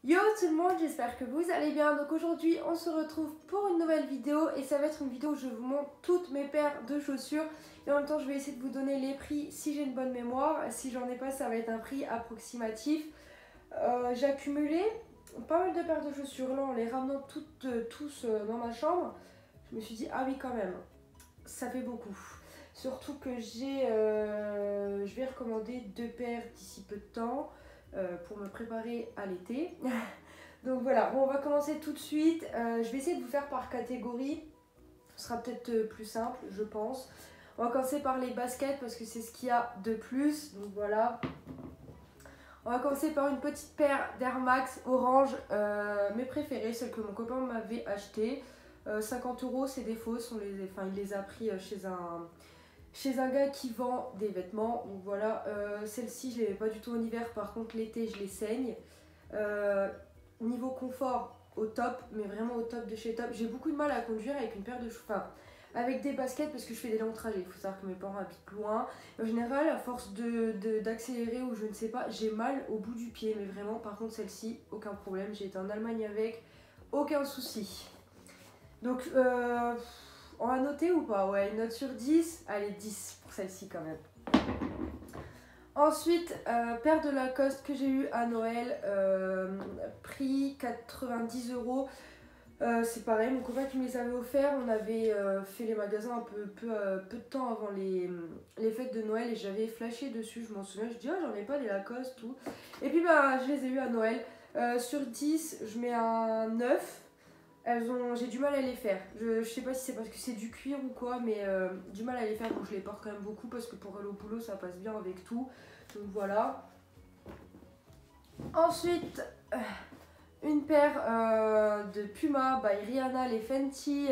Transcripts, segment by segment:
Yo tout le monde, j'espère que vous allez bien. Donc aujourd'hui on se retrouve pour une nouvelle vidéo et ça va être une vidéo où je vous montre toutes mes paires de chaussures et en même temps je vais essayer de vous donner les prix si j'ai une bonne mémoire. Si j'en ai pas, ça va être un prix approximatif. J'ai accumulé pas mal de paires de chaussures là en les ramenant tous dans ma chambre. Je me suis dit ah oui quand même, ça fait beaucoup. Surtout que je vais recommander 2 paires d'ici peu de temps. Pour me préparer à l'été. Donc voilà, bon, on va commencer tout de suite. Je vais essayer de vous faire par catégorie. Ce sera peut-être plus simple, je pense. On va commencer par les baskets parce que c'est ce qu'il y a de plus. Donc voilà. On va commencer par une petite paire d'Air Max orange. Mes préférées, celles que mon copain m'avait achetées. 50 €, c'est des fausses. Il les a pris chez un gars qui vend des vêtements. Donc voilà, celle-ci je ne l'avais pas du tout en hiver, par contre l'été je les saigne. Niveau confort au top, mais vraiment au top de chez top. J'ai beaucoup de mal à conduire avec une paire de chaussures, avec des baskets parce que je fais des longs trajets. Il faut savoir que mes parents habitent loin. En général, à force d'accélérer ou je ne sais pas, j'ai mal au bout du pied. Mais vraiment, par contre celle-ci, aucun problème. J'ai été en Allemagne avec, aucun souci. Donc on va noter ou pas? Ouais, une note sur 10. Allez, 10 pour celle-ci quand même. Ensuite, paire de Lacoste que j'ai eu à Noël, prix 90 €. C'est pareil, mon copain qui me les avait offerts. On avait fait les magasins un peu de temps avant les fêtes de Noël et j'avais flashé dessus. Je m'en souviens, je dis oh, j'en ai pas des Lacoste, tout. Et puis bah, je les ai eu à Noël. Sur 10, je mets un 9. J'ai du mal à les faire. Je sais pas si c'est parce que c'est du cuir ou quoi, mais du mal à les faire. Donc je les porte quand même beaucoup parce que pour aller au boulot ça passe bien avec tout. Donc voilà. Ensuite, une paire de Puma by Rihanna, les Fenty,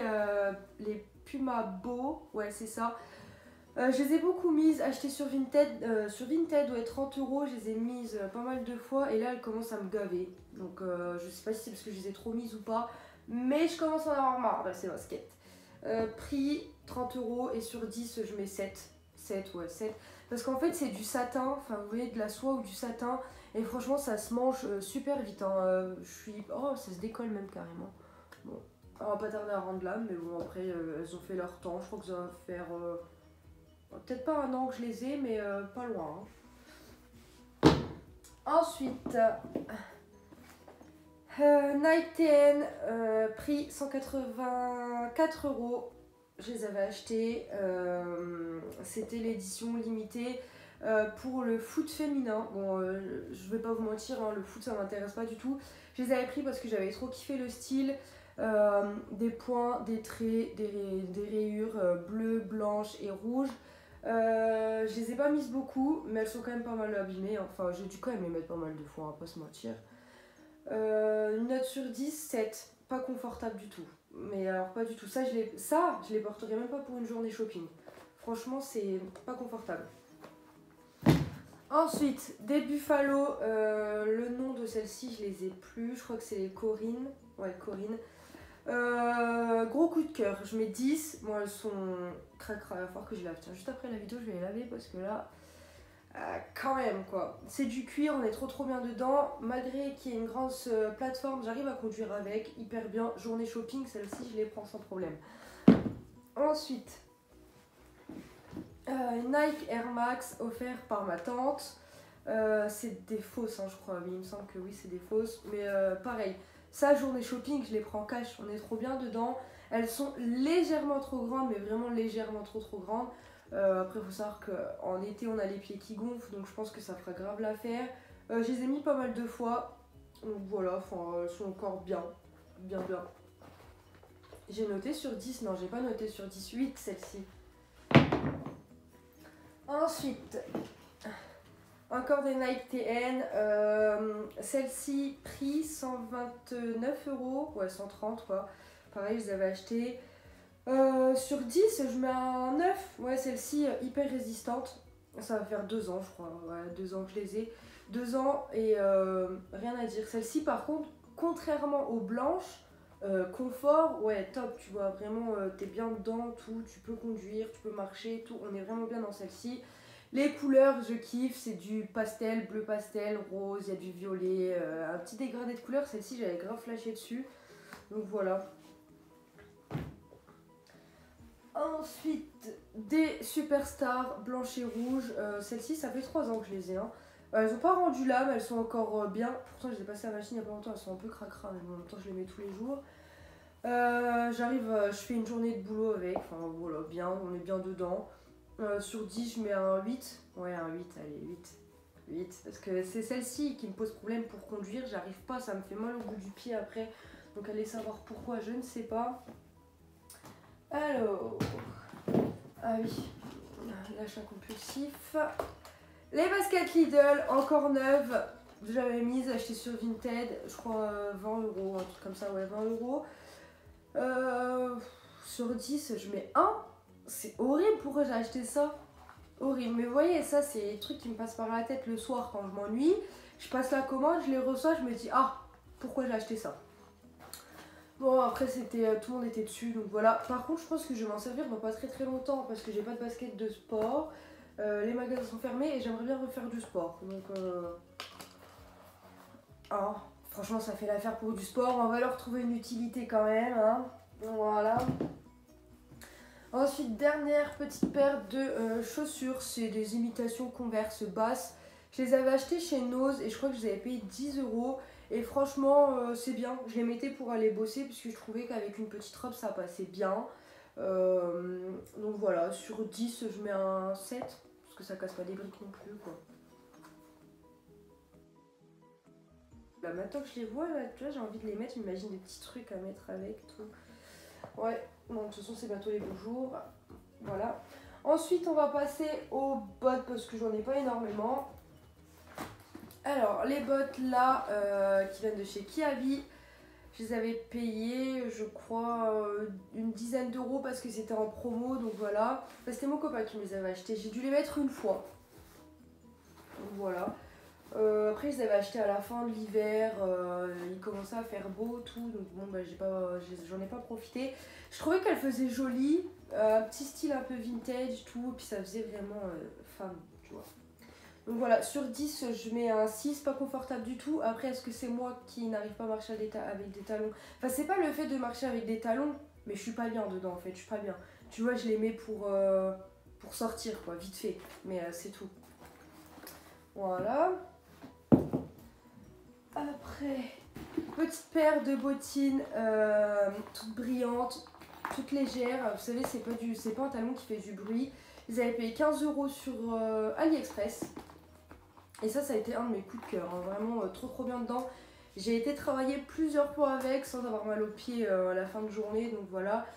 les Puma Beau. Ouais, c'est ça. Je les ai beaucoup mises, achetées sur Vinted, ouais, 30 €. Je les ai mises pas mal de fois et là elles commencent à me gaver. Donc je sais pas si c'est parce que je les ai trop mises ou pas. Mais je commence à en avoir marre de ces baskets. Prix 30 € et sur 10 je mets 7. 7, ouais, 7. Parce qu'en fait c'est du satin, enfin vous voyez de la soie ou du satin. Et franchement ça se mange super vite. Hein. Oh, ça se décolle même carrément. Bon, on va pas tarder à rendre l'âme, mais bon après elles ont fait leur temps. Je crois que ça va faire peut-être pas un an que je les ai, mais pas loin. Hein. Ensuite... Nike TN, prix 184 €. Je les avais achetés. C'était l'édition limitée pour le foot féminin. Bon, je vais pas vous mentir, hein, le foot ça m'intéresse pas du tout. Je les avais pris parce que j'avais trop kiffé le style. Des points, des traits, des rayures bleues, blanches et rouges. Je les ai pas mises beaucoup, mais elles sont quand même pas mal abîmées. Enfin, j'ai dû quand même les mettre pas mal de fois, on va pas se mentir. Une note sur 10, 7. Pas confortable du tout. Mais alors pas du tout. Ça, je les porterai même pas pour une journée shopping. Franchement, c'est pas confortable. Ensuite, des Buffalo. Le nom de celle-ci, je les ai plus. Je crois que c'est Corinne. Ouais, Corinne. Gros coup de cœur. Je mets 10. Moi, elles sont cracra. Il va falloir que je lave. Tiens, juste après la vidéo, je vais les laver parce que là... quand même quoi, c'est du cuir, on est trop bien dedans, malgré qu'il y ait une grosse plateforme, j'arrive à conduire avec, hyper bien, journée shopping, celle-ci je les prends sans problème. Ensuite, Nike Air Max offert par ma tante, c'est des fausses hein, je crois, mais il me semble que oui c'est des fausses, mais pareil, ça journée shopping je les prends cash, on est trop bien dedans, elles sont légèrement trop grandes, mais vraiment légèrement trop grandes. Après il faut savoir qu'en été on a les pieds qui gonflent, donc je pense que ça fera grave l'affaire. Je les ai mis pas mal de fois, donc voilà, elles sont encore bien. J'ai noté sur 10, non j'ai pas noté sur 10, 8 celle-ci. Ensuite, encore des Nike TN, celle-ci prix 129 €, ouais 130 quoi, pareil je les avais achetées. Sur 10, je mets un 9. Ouais, celle-ci, hyper résistante. Ça va faire 2 ans, je crois. Ouais, 2 ans que je les ai. 2 ans et rien à dire. Celle-ci, par contre, contrairement aux blanches, confort, ouais, top. Tu vois, vraiment, t'es bien dedans, tout. Tu peux conduire, tu peux marcher, tout. On est vraiment bien dans celle-ci. Les couleurs, je kiffe, c'est du pastel, bleu pastel, rose, il y a du violet, un petit dégradé de couleurs. Celle-ci, j'avais grave flashé dessus. Donc voilà. Ensuite, des Superstars blanches et rouges. Celles-ci, ça fait 3 ans que je les ai. Hein. Elles n'ont pas rendu l'âme, elles sont encore bien. Pourtant, je les ai passées à la machine il n'y a pas longtemps, elles sont un peu cracra, mais en même temps, je les mets tous les jours. Je fais une journée de boulot avec. Enfin, voilà, bien, on est bien dedans. Sur 10, je mets un 8. Ouais, un 8, allez, 8. 8. Parce que c'est celle-ci qui me pose problème pour conduire. J'arrive pas, ça me fait mal au bout du pied après. Donc, allez savoir pourquoi, je ne sais pas. Alors, ah oui, l'achat compulsif. Les baskets Lidl, encore neuves. J'avais mise, achetées sur Vinted, je crois 20 euros, un truc comme ça, ouais, 20 euros. Sur 10, je mets 1. C'est horrible, pourquoi j'ai acheté ça? Horrible, mais vous voyez, ça, c'est les trucs qui me passent par la tête le soir quand je m'ennuie. Je passe la commande, je les reçois, je me dis, ah, pourquoi j'ai acheté ça? Bon, après, tout le monde était dessus, donc voilà. Par contre, je pense que je vais m'en servir dans pas très très longtemps parce que j'ai pas de basket de sport. Les magasins sont fermés et j'aimerais bien refaire du sport. Donc, ah, franchement, ça fait l'affaire pour du sport. On va leur trouver une utilité quand même. Hein. Voilà. Ensuite, dernière petite paire de chaussures. C'est des imitations Converse basses. Je les avais achetées chez Nose et je crois que je les avais payé 10 euros. Et franchement, c'est bien. Je les mettais pour aller bosser puisque je trouvais qu'avec une petite robe, ça passait bien. Donc voilà, sur 10, je mets un 7. Parce que ça casse pas des briques non plus, quoi. Là, maintenant que je les vois, là, tu vois, j'ai envie de les mettre. J'imagine des petits trucs à mettre avec, tout. Ouais, bon, de toute façon, c'est bientôt les beaux jours. Voilà. Ensuite, on va passer aux bottes parce que j'en ai pas énormément. Alors, les bottes là, qui viennent de chez Kiabi, je les avais payées, je crois, une dizaine d'euros parce que c'était en promo, donc voilà. Enfin, c'était mon copain qui me les avait achetées. J'ai dû les mettre une fois. Donc voilà. Après, je les avais achetés à la fin de l'hiver, il commençait à faire beau, tout, donc bon, bah, j'en ai pas profité. Je trouvais qu'elle faisait jolie, un petit style un peu vintage, tout, et puis ça faisait vraiment femme, tu vois. Donc voilà, sur 10, je mets un 6, pas confortable du tout. Après, est-ce que c'est moi qui n'arrive pas à marcher avec des talons? Enfin, c'est pas le fait de marcher avec des talons, mais je suis pas bien dedans en fait, je suis pas bien. Tu vois, je les mets pour sortir, quoi, vite fait, mais c'est tout. Voilà. Après, petite paire de bottines toutes brillantes, toutes légères. Vous savez, c'est pas un talon qui fait du bruit. Ils avaient payé 15 euros sur AliExpress. Et ça a été un de mes coups de cœur. Hein. Vraiment trop bien dedans. J'ai été travailler plusieurs fois avec sans avoir mal aux pieds à la fin de journée. Donc voilà.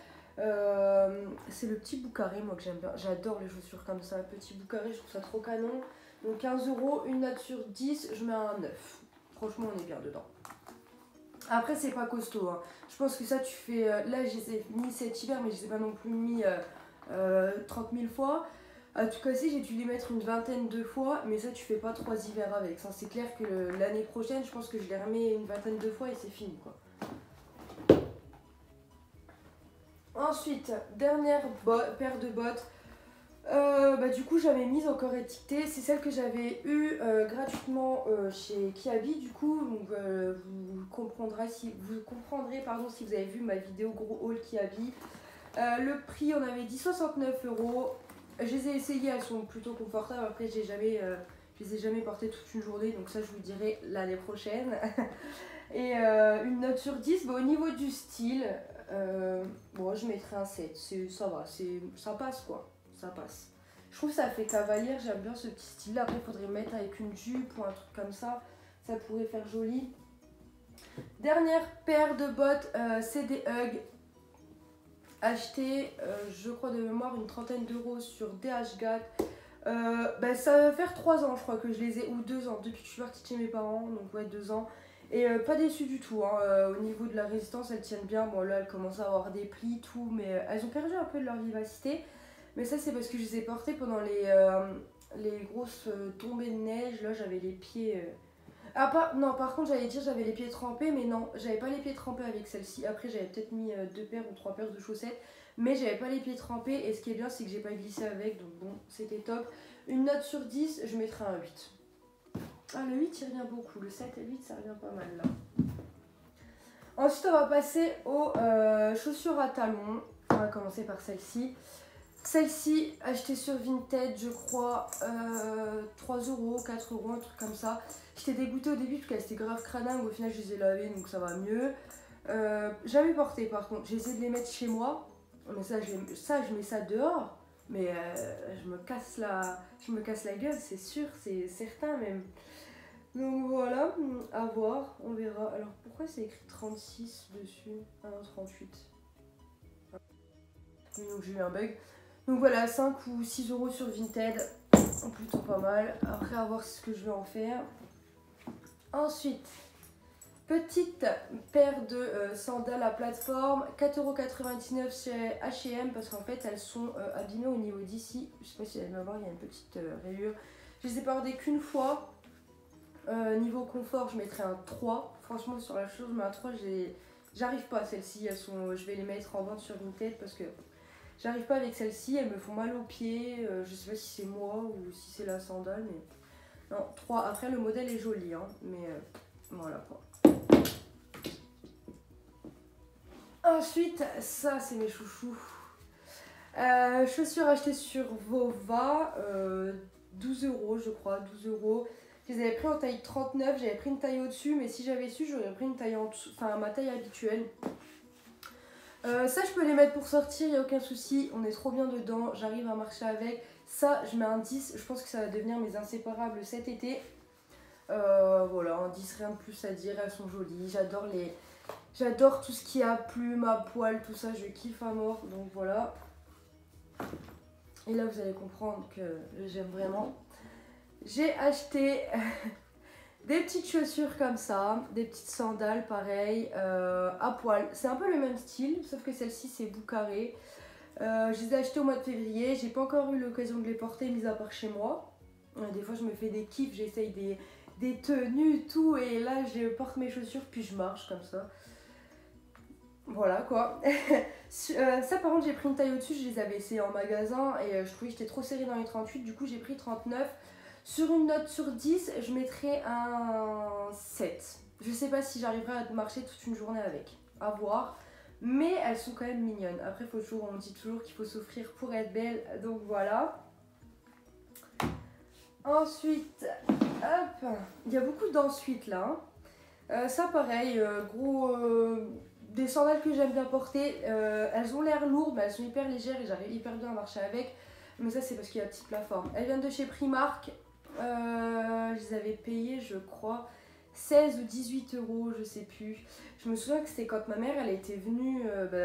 C'est le petit Boucarré, moi, que j'aime bien. J'adore les chaussures comme ça. Petit Boucarré, je trouve ça trop canon. Donc 15 euros, une note sur 10, je mets un 9. Franchement, on est bien dedans. Après, c'est pas costaud. Hein. Je pense que ça, tu fais... là, je les ai mis cet hiver, mais je les ai pas non plus mis 30 000 fois. En tout cas, si j'ai dû les mettre une vingtaine de fois, mais ça, tu fais pas 3 hivers avec. C'est clair que l'année prochaine, je pense que je les remets une vingtaine de fois et c'est fini, quoi. Ensuite, dernière paire de bottes. Du coup, j'avais mise encore étiquetée. C'est celle que j'avais eue gratuitement chez Kiabi. Du coup, donc, vous comprendrez si vous avez vu ma vidéo gros haul Kiabi. Le prix, on avait dit 69 euros. Je les ai essayées, elles sont plutôt confortables. Après, je les ai jamais portées toute une journée. Donc ça, je vous dirai l'année prochaine. Et une note sur 10. Au niveau du style, je mettrais un 7. Ça va, ça passe quoi. Ça passe. Je trouve que ça fait cavalière, j'aime bien ce petit style là. Après, il faudrait mettre avec une jupe ou un truc comme ça. Ça pourrait faire joli. Dernière paire de bottes, c'est des Ugg. Acheté, je crois de mémoire, une trentaine d'euros sur DHgate. Ça va faire 3 ans, je crois, que je les ai, ou 2 ans, depuis que je suis partie de chez mes parents. Donc, ouais, 2 ans. Et pas déçue du tout. Hein. Au niveau de la résistance, elles tiennent bien. Bon, là, elles commencent à avoir des plis, tout. Mais elles ont perdu un peu de leur vivacité. Mais ça, c'est parce que je les ai portées pendant les grosses tombées de neige. Là, j'avais les pieds... Non, par contre, j'allais dire j'avais les pieds trempés. Mais non, j'avais pas les pieds trempés avec celle-ci. Après, j'avais peut-être mis 2 paires ou 3 paires de chaussettes. Mais j'avais pas les pieds trempés. Et ce qui est bien, c'est que j'ai pas glissé avec. Donc bon, c'était top. Une note sur 10, je mettrai un 8. Ah, le 8 il revient beaucoup, le 7 et le 8 ça revient pas mal là. Ensuite on va passer aux chaussures à talons. On va commencer par celle-ci. Celle-ci, achetée sur Vinted, je crois, 3 euros, 4 euros, un truc comme ça. J'étais dégoûtée au début parce qu'elle était grave crada, mais au final je les ai lavées donc ça va mieux. Jamais porté par contre, j'ai essayé de les mettre chez moi, mais ça je mets ça dehors, mais je me casse la gueule, c'est sûr, c'est certain même. Donc voilà, à voir, on verra. Alors pourquoi c'est écrit 36 dessus? Ah non, 38. Donc j'ai eu un bug. Donc voilà, 5 ou 6 euros sur Vinted, plutôt pas mal. Après à voir ce que je vais en faire. Ensuite, petite paire de sandales à plateforme, 4,99 € chez H&M parce qu'en fait elles sont abîmées au niveau d'ici. Je sais pas si elle va voir, il y a une petite rayure. Je les ai portées qu'une fois. Niveau confort, je mettrai un 3. Franchement, sur la chose, je mets un 3. J'arrive pas à celles-ci. Je vais les mettre en vente sur Vinted parce que j'arrive pas avec celles-ci. Elles me font mal aux pieds. Je sais pas si c'est moi ou si c'est la sandale. Mais non, 3. Après, le modèle est joli. Hein, mais voilà quoi. Ensuite, ça, c'est mes chouchous. Chaussures achetées sur Vova. 12 euros, je crois. 12 euros. Je les avais pris en taille 39, j'avais pris une taille au-dessus, mais si j'avais su, j'aurais pris une taille en dessous, enfin ma taille habituelle. Ça, je peux les mettre pour sortir, il n'y a aucun souci, on est trop bien dedans, j'arrive à marcher avec. Ça, je mets un 10, je pense que ça va devenir mes inséparables cet été. Voilà, un 10, rien de plus à dire, elles sont jolies, j'adore tout ce qui a plumes, à poil, tout ça, je kiffe à mort, donc voilà. Et là, vous allez comprendre que j'aime vraiment. J'ai acheté des petites chaussures comme ça, des petites sandales pareil, à poil. C'est un peu le même style, sauf que celle-ci c'est bout carré. Je les ai achetées au mois de février, j'ai pas encore eu l'occasion de les porter, mis à part chez moi. Des fois je me fais des kiffs, j'essaye des tenues, tout, et là je porte mes chaussures puis je marche comme ça. Voilà quoi. Ça par contre j'ai pris une taille au-dessus, je les avais essayées en magasin et je trouvais que j'étais trop serrée dans les 38, du coup j'ai pris 39. Sur une note sur 10, je mettrai un 7. Je sais pas si j'arriverai à marcher toute une journée avec, à voir. Mais elles sont quand même mignonnes. Après, on dit toujours qu'il faut s'offrir pour être belle, donc voilà. Ensuite, hop, il y a beaucoup d'ensuite là. Ça pareil, des sandales que j'aime bien porter. Elles ont l'air lourdes, mais elles sont hyper légères et j'arrive hyper bien à marcher avec. Mais ça c'est parce qu'il y a la petite plateforme. Elles viennent de chez Primark. Je les avais payées, je crois, 16 ou 18 euros, je sais plus. Je me souviens que c'était quand ma mère, elle était venue,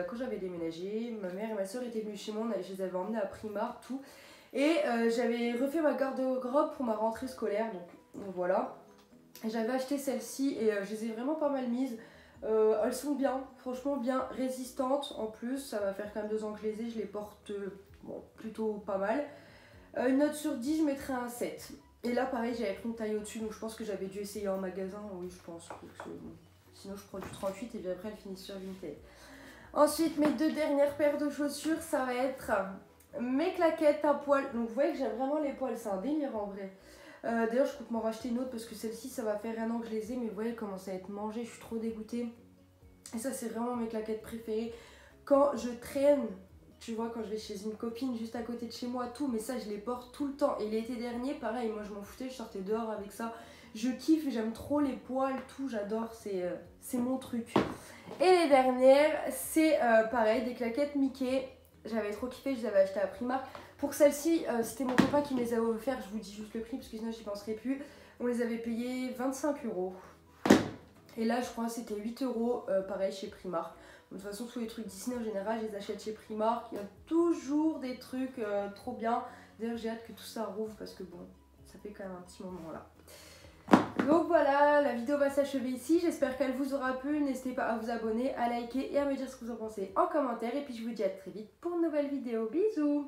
quand j'avais déménagé, ma mère et ma soeur étaient venues chez moi, je les avais emmenées à Primark, tout. Et j'avais refait ma garde-robe pour ma rentrée scolaire, donc voilà. J'avais acheté celle-ci et je les ai vraiment pas mal mises. Elles sont bien, franchement bien résistantes en plus. Ça va faire quand même 2 ans que je les ai, je les porte bon, plutôt pas mal. Une note sur 10, je mettrais un 7. Et là pareil, j'avais pris une taille au-dessus, donc je pense que j'avais dû essayer en magasin. Oui, je pense. Sinon je prends du 38 et puis après elle finit sur Vinted. Ensuite, mes 2 dernières paires de chaussures, ça va être mes claquettes à poils. Donc vous voyez que j'aime vraiment les poils, c'est un délire en vrai. D'ailleurs je compte m'en racheter une autre parce que celle-ci ça va faire 1 an que je les ai, mais vous voyez elle commence à être mangée, je suis trop dégoûtée. Et ça c'est vraiment mes claquettes préférées. Quand je traîne, tu vois, quand je vais chez une copine juste à côté de chez moi, tout, mais ça je les porte tout le temps. Et l'été dernier pareil, moi je m'en foutais, je sortais dehors avec ça. Je kiffe, j'aime trop les poils, tout, j'adore, c'est mon truc. Et les dernières, c'est pareil, des claquettes Mickey. J'avais trop kiffé, je les avais achetées à Primark. Pour celle-ci, c'était mon copain qui me les avait offertes, je vous dis juste le prix parce que sinon j'y penserai plus. On les avait payés 25 euros. Et là, je crois que c'était 8 euros, pareil, chez Primark. De toute façon, tous les trucs Disney en général, je les achète chez Primark. Il y a toujours des trucs trop bien. D'ailleurs, j'ai hâte que tout ça rouvre parce que bon, ça fait quand même un petit moment là. Donc voilà, la vidéo va s'achever ici. J'espère qu'elle vous aura plu. N'hésitez pas à vous abonner, à liker et à me dire ce que vous en pensez en commentaire. Et puis je vous dis à très vite pour une nouvelle vidéo. Bisous!